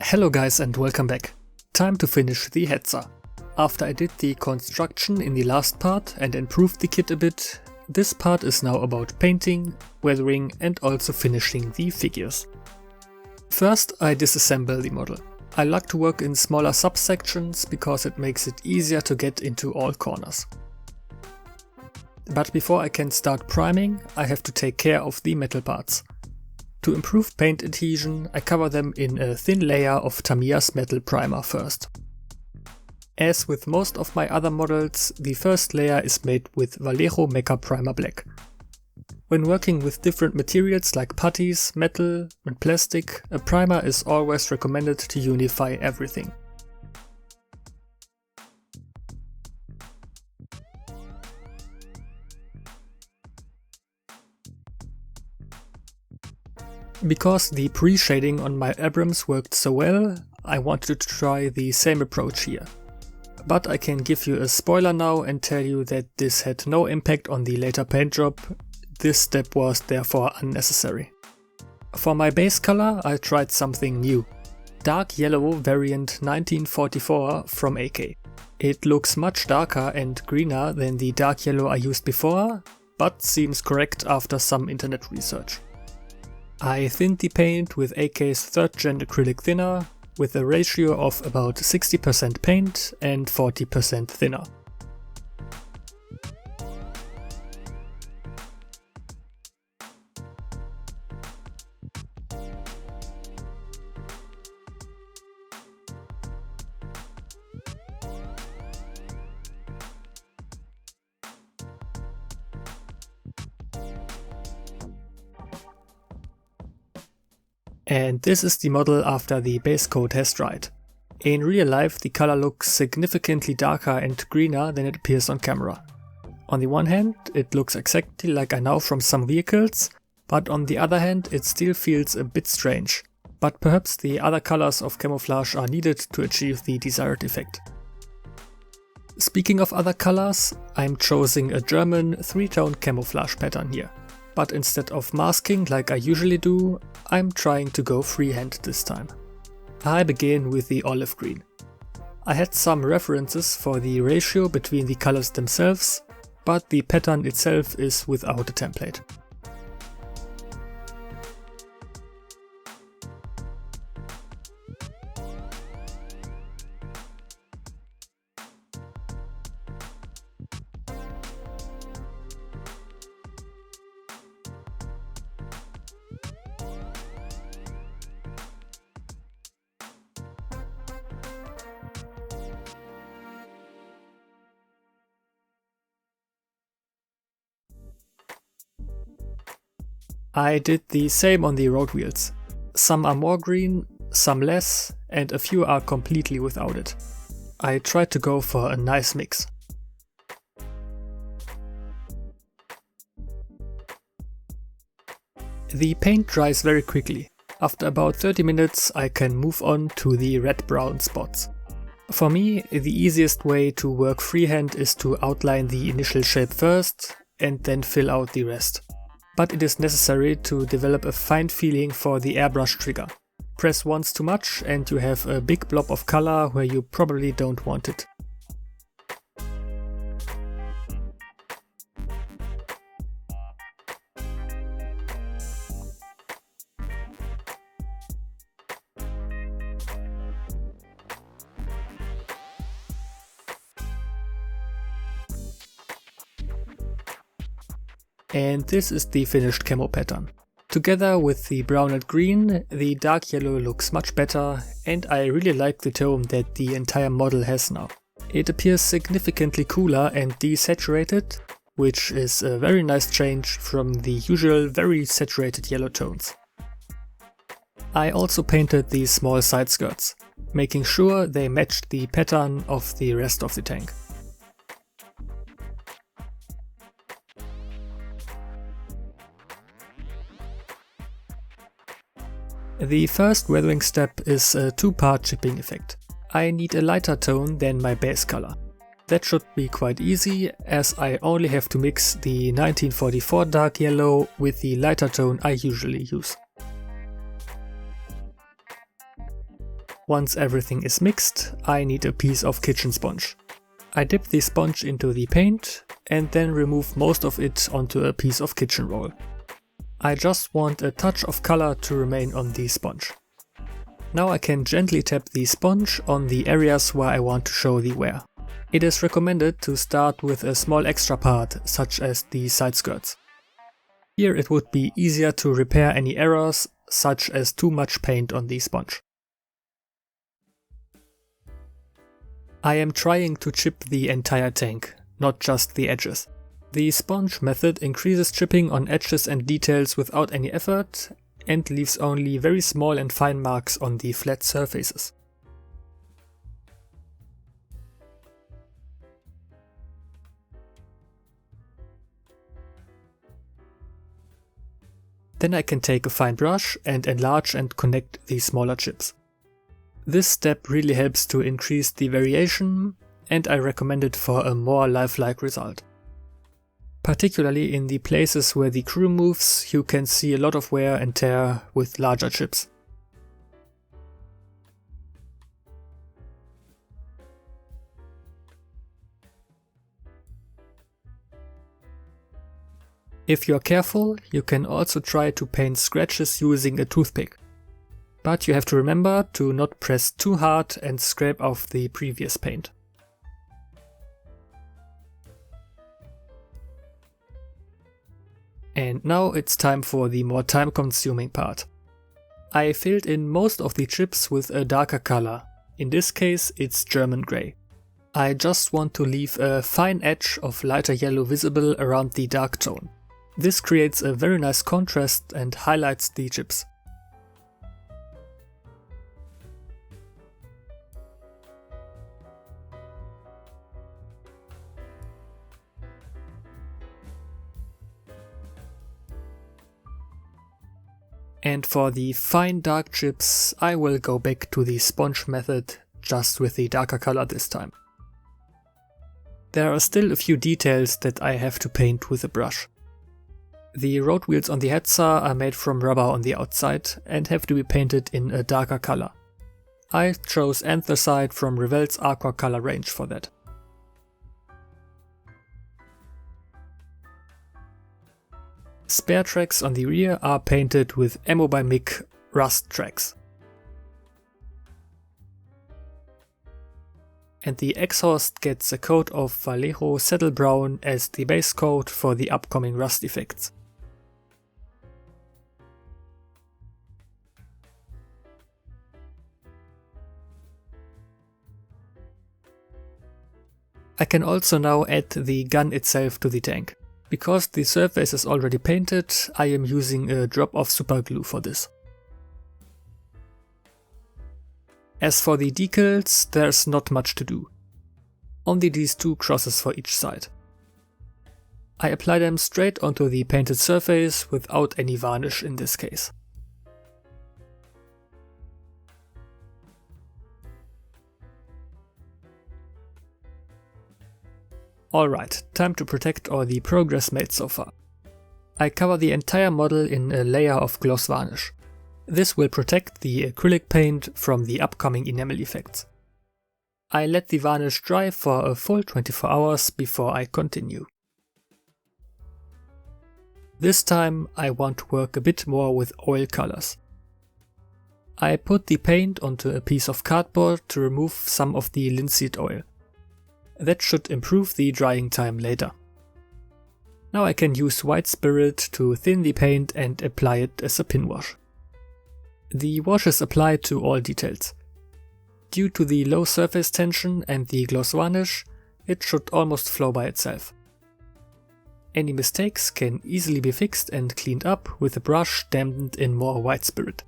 Hello guys and welcome back. Time to finish the Hetzer. After I did the construction in the last part and improved the kit a bit, this part is now about painting, weathering and also finishing the figures. First I disassemble the model. I like to work in smaller subsections because it makes it easier to get into all corners. But before I can start priming, I have to take care of the metal parts. To improve paint adhesion, I cover them in a thin layer of Tamiya's metal primer first. As with most of my other models, the first layer is made with Vallejo Mecha Primer Black. When working with different materials like putties, metal and plastic, a primer is always recommended to unify everything. Because the pre-shading on my Abrams worked so well, I wanted to try the same approach here. But I can give you a spoiler now and tell you that this had no impact on the later paint job. This step was therefore unnecessary. For my base color I tried something new. Dark Yellow variant 1944 from AK. It looks much darker and greener than the dark yellow I used before, but seems correct after some internet research. I thinned the paint with AK's 3rd gen acrylic thinner, with a ratio of about 60% paint and 40% thinner. And this is the model after the base coat has dried. In real life the color looks significantly darker and greener than it appears on camera. On the one hand it looks exactly like I know from some vehicles, but on the other hand it still feels a bit strange. But perhaps the other colors of camouflage are needed to achieve the desired effect. Speaking of other colors, I'm choosing a German 3-tone camouflage pattern here. But instead of masking like I usually do, I'm trying to go freehand this time. I begin with the olive green. I had some references for the ratio between the colors themselves, but the pattern itself is without a template. I did the same on the road wheels. Some are more green, some less, and a few are completely without it. I tried to go for a nice mix. The paint dries very quickly. After about 30 minutes I can move on to the red-brown spots. For me, the easiest way to work freehand is to outline the initial shape first and then fill out the rest. But it is necessary to develop a fine feeling for the airbrush trigger. Press once too much and you have a big blob of color where you probably don't want it. And this is the finished camo pattern. Together with the brown and green, the dark yellow looks much better and I really like the tone that the entire model has now. It appears significantly cooler and desaturated, which is a very nice change from the usual very saturated yellow tones. I also painted the small side skirts, making sure they matched the pattern of the rest of the tank. The first weathering step is a 2-part chipping effect. I need a lighter tone than my base color. That should be quite easy, as I only have to mix the 1944 dark yellow with the lighter tone I usually use. Once everything is mixed, I need a piece of kitchen sponge. I dip the sponge into the paint and then remove most of it onto a piece of kitchen roll. I just want a touch of color to remain on the sponge. Now I can gently tap the sponge on the areas where I want to show the wear. It is recommended to start with a small extra part, such as the side skirts. Here it would be easier to repair any errors, such as too much paint on the sponge. I am trying to chip the entire tank, not just the edges. The sponge method increases chipping on edges and details without any effort and leaves only very small and fine marks on the flat surfaces. Then I can take a fine brush and enlarge and connect the smaller chips. This step really helps to increase the variation, and I recommend it for a more lifelike result. Particularly in the places where the crew moves, you can see a lot of wear and tear with larger chips. If you're careful, you can also try to paint scratches using a toothpick. But you have to remember to not press too hard and scrape off the previous paint. And now it's time for the more time-consuming part. I filled in most of the chips with a darker color. In this case, it's German grey. I just want to leave a fine edge of lighter yellow visible around the dark tone. This creates a very nice contrast and highlights the chips. And for the fine dark chips, I will go back to the sponge method, just with the darker color this time. There are still a few details that I have to paint with a brush. The road wheels on the Hetzer are made from rubber on the outside and have to be painted in a darker color. I chose anthracite from Revel's Aqua color range for that. Spare tracks on the rear are painted with Ammo by Mick rust tracks. And the exhaust gets a coat of Vallejo Saddle Brown as the base coat for the upcoming rust effects. I can also now add the gun itself to the tank. Because the surface is already painted, I am using a drop of super glue for this. As for the decals, there's not much to do. Only these two crosses for each side. I apply them straight onto the painted surface without any varnish in this case. Alright, time to protect all the progress made so far. I cover the entire model in a layer of gloss varnish. This will protect the acrylic paint from the upcoming enamel effects. I let the varnish dry for a full 24 hours before I continue. This time I want to work a bit more with oil colors. I put the paint onto a piece of cardboard to remove some of the linseed oil. That should improve the drying time later. Now I can use white spirit to thin the paint and apply it as a pin wash. The wash is applied to all details. Due to the low surface tension and the gloss varnish, it should almost flow by itself. Any mistakes can easily be fixed and cleaned up with a brush dampened in more white spirit.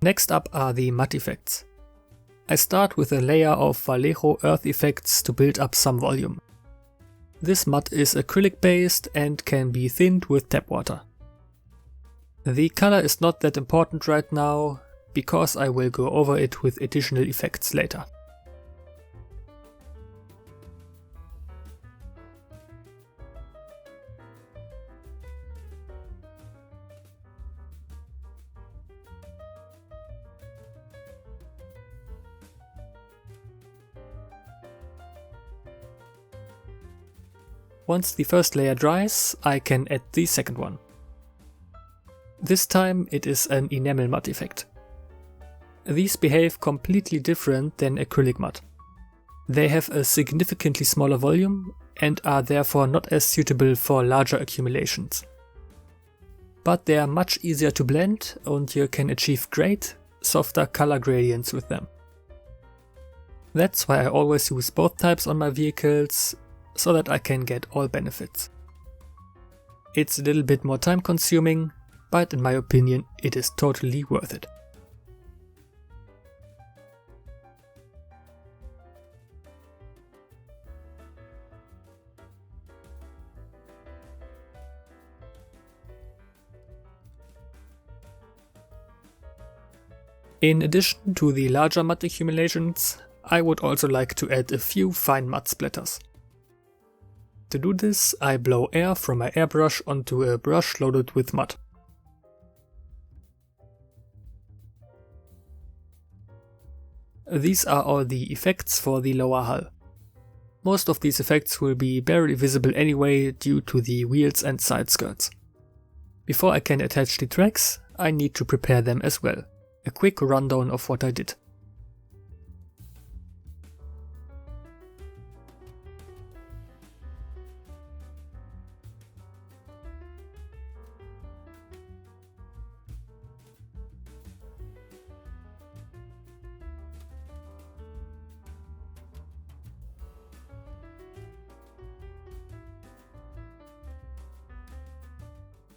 Next up are the matte effects. I start with a layer of Vallejo earth effects to build up some volume. This matte is acrylic based and can be thinned with tap water. The color is not that important right now, because I will go over it with additional effects later. Once the first layer dries, I can add the second one. This time it is an enamel matte effect. These behave completely different than acrylic matte. They have a significantly smaller volume and are therefore not as suitable for larger accumulations. But they are much easier to blend and you can achieve great, softer color gradients with them. That's why I always use both types on my vehicles, so that I can get all benefits. It's a little bit more time consuming, but in my opinion it is totally worth it. In addition to the larger matte accumulations, I would also like to add a few fine matte splatters. To do this, I blow air from my airbrush onto a brush loaded with mud. These are all the effects for the lower hull. Most of these effects will be barely visible anyway due to the wheels and side skirts. Before I can attach the tracks, I need to prepare them as well. A quick rundown of what I did.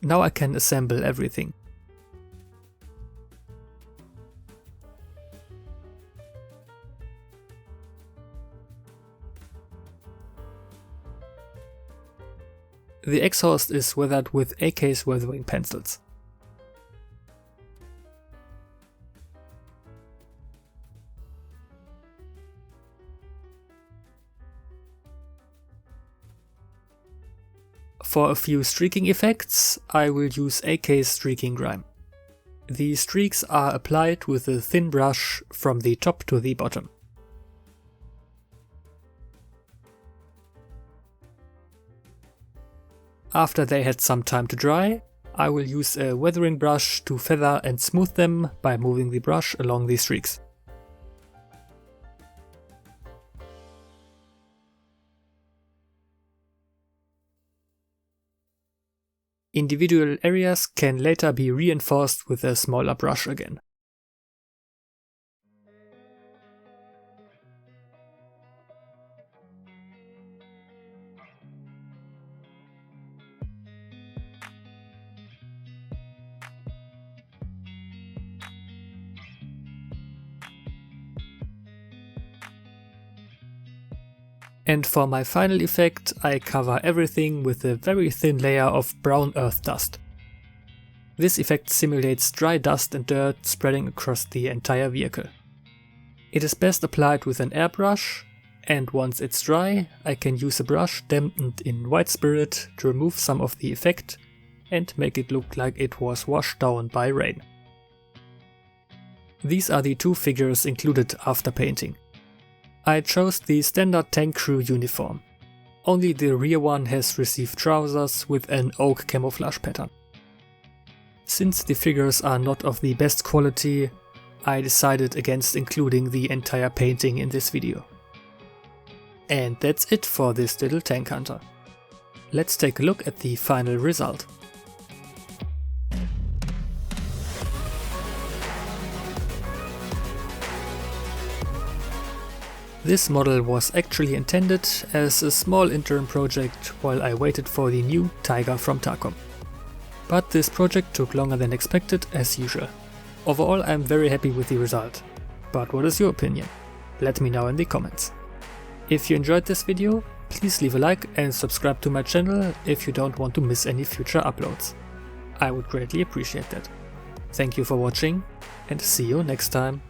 Now I can assemble everything. The exhaust is weathered with AK's weathering pencils. For a few streaking effects, I will use AK's streaking grime. The streaks are applied with a thin brush from the top to the bottom. After they had some time to dry, I will use a weathering brush to feather and smooth them by moving the brush along the streaks. Individual areas can later be reinforced with a smaller brush again. And for my final effect, I cover everything with a very thin layer of brown earth dust. This effect simulates dry dust and dirt spreading across the entire vehicle. It is best applied with an airbrush, and once it's dry, I can use a brush dampened in white spirit to remove some of the effect and make it look like it was washed down by rain. These are the two figures included after painting. I chose the standard tank crew uniform. Only the rear one has received trousers with an oak camouflage pattern. Since the figures are not of the best quality, I decided against including the entire painting in this video. And that's it for this little tank hunter. Let's take a look at the final result. This model was actually intended as a small interim project while I waited for the new Tiger from Tacom. But this project took longer than expected as usual. Overall, I'm very happy with the result. But what is your opinion? Let me know in the comments. If you enjoyed this video, please leave a like and subscribe to my channel if you don't want to miss any future uploads. I would greatly appreciate that. Thank you for watching and see you next time.